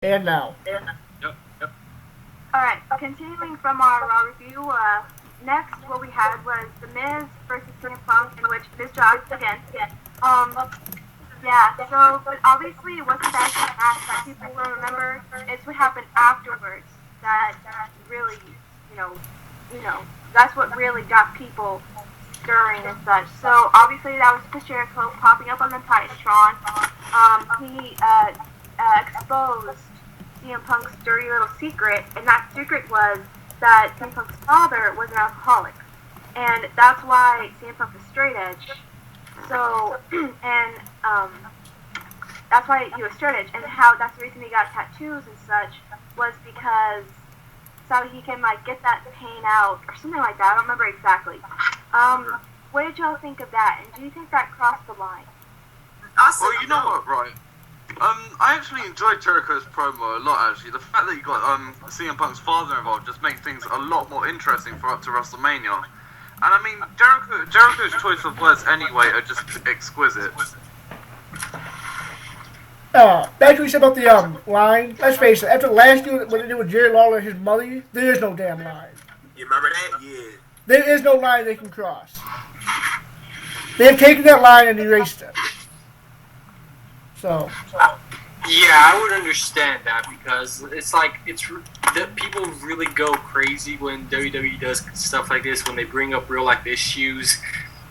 And now. Yep. Alright, continuing from our Raw review, next what we had was The Miz versus CM Punk, in which Miz jogged again. Yeah, so, but obviously it wasn't that match that people will remember. It's what happened afterwards that really, you know, that's what really got people stirring and such. So obviously that was Chris Jericho popping up on the Titantron. He exposed CM Punk's dirty little secret, and that secret was that CM Punk's father was an alcoholic, and that's why CM Punk was straight edge. So, and that's why he was straight edge, and how that's the reason he got tattoos and such was because so he can like get that pain out or something like that. I don't remember exactly. What did y'all think of that, and do you think that crossed the line? Well, you know what, right? I actually enjoyed Jericho's promo a lot, actually. The fact that you got CM Punk's father involved just makes things a lot more interesting for up to WrestleMania. And I mean, Jericho's choice of words anyway are just exquisite. Back to what you said about the line. Let's face it, after last year when they did with Jerry Lawler and his mother, there is no damn line. You remember that? Yeah. There is no line they can cross. They have taken that line and erased it. So. Yeah, I would understand that because it's like people really go crazy when WWE does stuff like this, when they bring up real life issues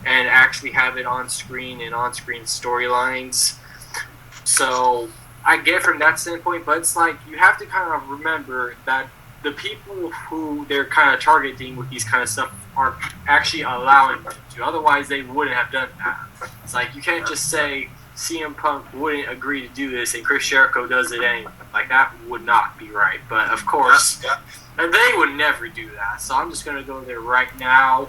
and actually have it on screen and on screen storylines. So I get from that standpoint, but it's like you have to kind of remember that the people who they're kind of targeting with these kind of stuff are actually allowing them to. Otherwise, they wouldn't have done that. It's like you can't just say CM Punk wouldn't agree to do this and Chris Jericho does it anyway. Like, that would not be right. But, of course, and they would never do that. So I'm just going to go there right now.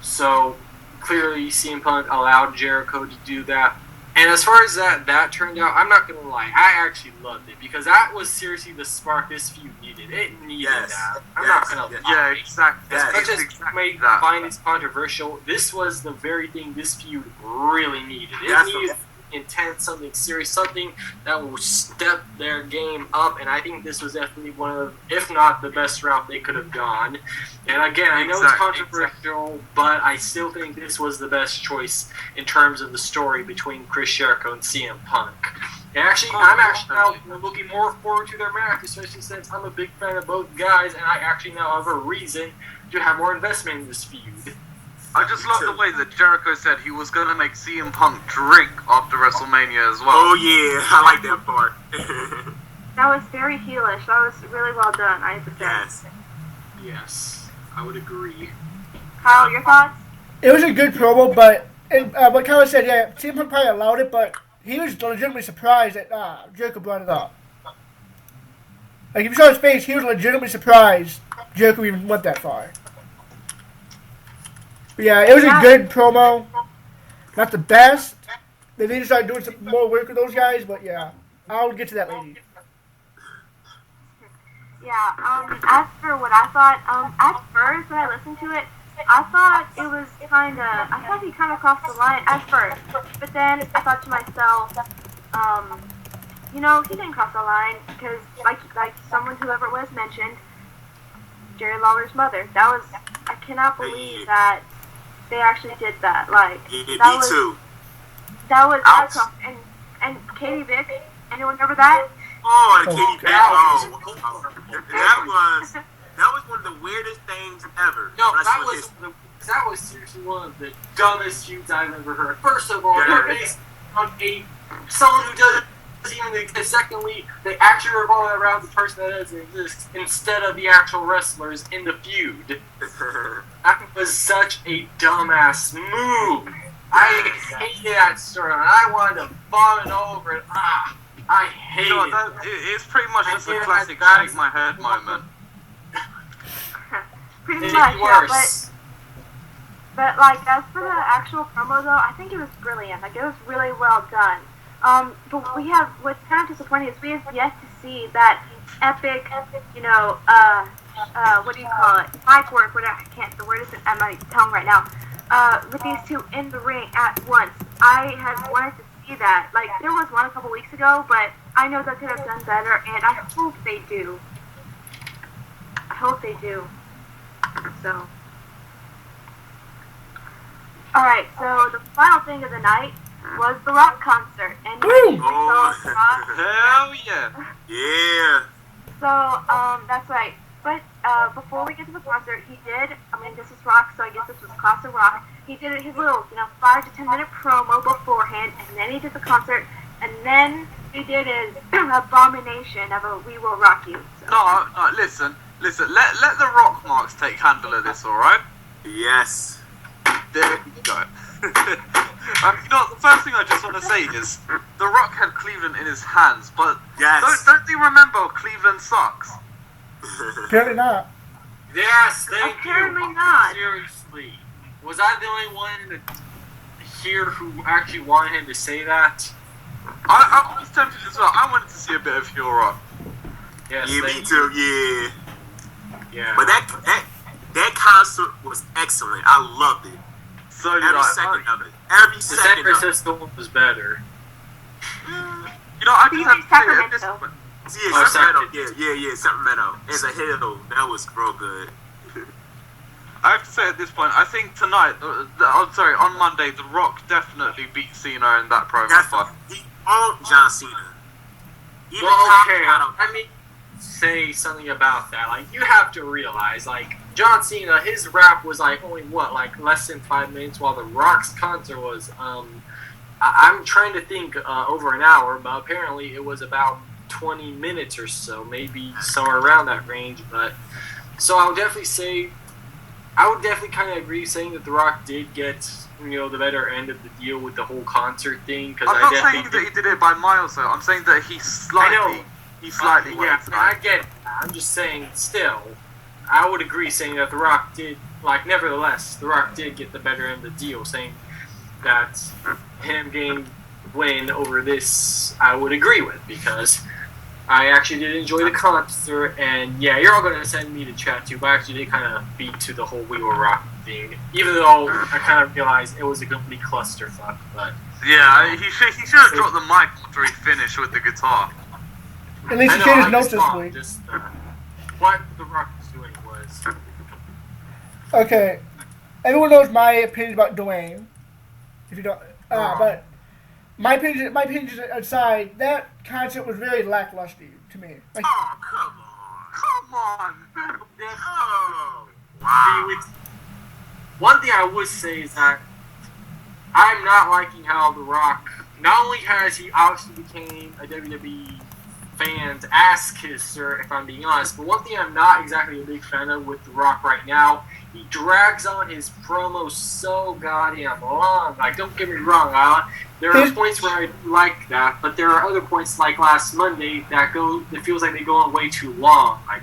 So, clearly, CM Punk allowed Jericho to do that. And as far as that turned out, I'm not going to lie. I actually loved it because that was seriously the spark this feud needed. It needed that. I'm not going to lie. Yeah, exactly. As much as you may find it controversial, this was the very thing this feud really needed. It needed intense, something serious, something that will step their game up, and I think this was definitely one of, if not the best route they could have gone. And again, I know it's controversial, but I still think this was the best choice in terms of the story between Chris Jericho and CM Punk. And actually, I'm actually now looking more forward to their match, especially since I'm a big fan of both guys, and I actually now have a reason to have more investment in this feud. I just love the way that Jericho said he was going to make CM Punk drink after WrestleMania as well. Oh, yeah. I like that part. That was very heelish. That was really well done, I have to say. Yes, I would agree. Kyle, your thoughts? It was a good promo, but what Kyle said, yeah, CM Punk probably allowed it, but he was legitimately surprised that Jericho brought it up. Like, if you saw his face, he was legitimately surprised Jericho even went that far. Yeah, it was a good promo. Not the best. They need to start doing some more work with those guys, but yeah, I'll get to that later. Yeah, as for what I thought, at first when I listened to it, I thought he kind of crossed the line at first. But then I thought to myself, he didn't cross the line because, like whoever it was mentioned, Jerry Lawler's mother. I cannot believe that they actually did that. Like, that was awesome. And Katie Vick, anyone remember that? Oh, Katie Vick. That was one of the weirdest things ever. No, that was seriously one of the dumbest feuds I've ever heard. First of all, they're based on someone who doesn't even exist. Secondly, they actually revolve around the person that doesn't exist instead of the actual wrestlers in the feud. That was such a dumbass move. I hated that story. I wanted to vomit over it. I hate it. It's pretty much just a classic shake my head moment. Pretty much, yeah, but like, as for the actual promo though, I think it was brilliant. Like, it was really well done. But what's kind of disappointing is we have yet to see that epic, what do you call it? Mic work, whatever. The word isn't at my tongue right now. With these two in the ring at once. I have wanted to see see that. Like, there was one a couple weeks ago, but I know they could have done better, and I hope they do. I hope they do. So. Alright, so the final thing of the night was the rock concert. And Woo! Rock. Hell yeah. Yeah. So, that's right. But before we get to the concert, he did, this is rock, so I guess this was class of rock. He did his little, 5 to 10 minute promo beforehand, and then he did the concert, and then he did his abomination of a We Will Rock You. So. No, listen. Let the rock marks take handle of this, alright? Yes. There you go. The first thing I just want to say is, The Rock had Cleveland in his hands, but Yes. don't they remember Cleveland sucks? Apparently not. Yes, thank Apparently you. not. Seriously. Was I the only one here who actually wanted him to say that? I was tempted as well. I wanted to see a bit of heel rock. Yes, Yeah, me thank too. you. Yeah. Yeah. But that concert was excellent. I loved it. So did Every I. second of it. Every The San second of it. Francisco one was better. I just have to say at this Sacramento. point. Yeah, Oh, Sacramento. Yeah, Sacramento. As a hill, that was real good. I have to say at this point, I think tonight, on Monday, The Rock definitely beat Cena in that promo fight. He owned John Cena. Even Well, okay, Tom- let me say something about that. Like, you have to realize, like, John Cena, his rap was like only less than 5 minutes, while The Rock's concert was I'm trying to think over an hour, but apparently it was about 20 minutes or so, maybe somewhere around that range. But so I would definitely kind of agree saying that The Rock did get the better end of the deal with the whole concert thing. Because I'm not saying that he did it by miles, though. I'm saying that he slightly yeah, went to I that. get it. I'm just saying, still, I would agree saying that The Rock did, nevertheless, The Rock did get the better end of the deal, saying that him getting win over this, I would agree with, because I actually did enjoy the concert, and yeah, you're all going to send me to chat too, but I actually did kind of beat to the whole We Will Rock thing, even though I kind of realized it was a complete clusterfuck, but... Yeah, he should have dropped the mic after he finished with the guitar. At least he changed his notes this week. Just, what The Rock was doing was... Okay, everyone knows my opinion about Dwayne. If you don't, but my opinion aside, that concert was very lackluster to me. Like, Oh, come on. Come on! Oh. One thing I would say is that I'm not liking how The Rock, not only has he obviously became a WWE fan's ass kisser, if I'm being honest, but one thing I'm not exactly a big fan of with The Rock right now, he drags on his promos so goddamn long. Like, don't get me wrong, there are points where I do like that, but there are other points like last Monday it feels like they go on way too long. Like,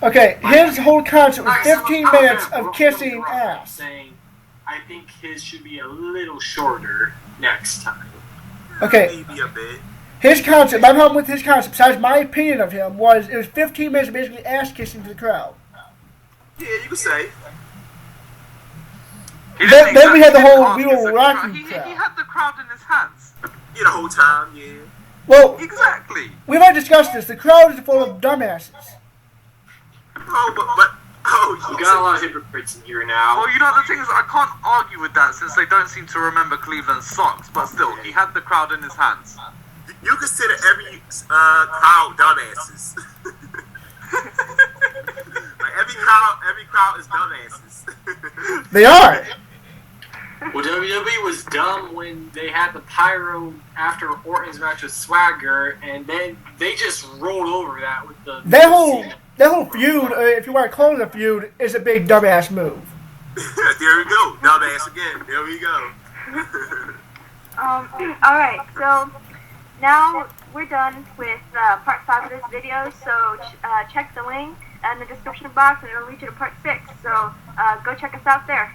okay, his whole concert was Like, 15 I'm minutes gonna of kissing go ass. saying, I think his should be a little shorter next time. Okay, Maybe a bit. his concert, my problem with his concert, besides my opinion of him, was it was 15 minutes of basically ass kissing to the crowd. Yeah, you could say. Then we had the whole We Will Rock You He crowd. had the crowd in his hands. Yeah, the whole time, yeah. Well, Exactly. we've already discussed this. The crowd is full of dumbasses. You got a lot of hypocrites in here now. Well, the thing is, I can't argue with that since they don't seem to remember Cleveland socks, but still, he had the crowd in his hands. You consider every crowd dumbasses. Like every crowd is dumbasses. They are. Well, WWE was dumb when they had the pyro after Orton's match with Swagger, and then they just rolled over that with the... That whole feud, if you want to call it a feud, is a big dumbass move. There we go. Dumbass again. There we go. Alright, so now we're done with part 5 of this video, so check the link in the description box and it'll lead you to part 6, so go check us out there.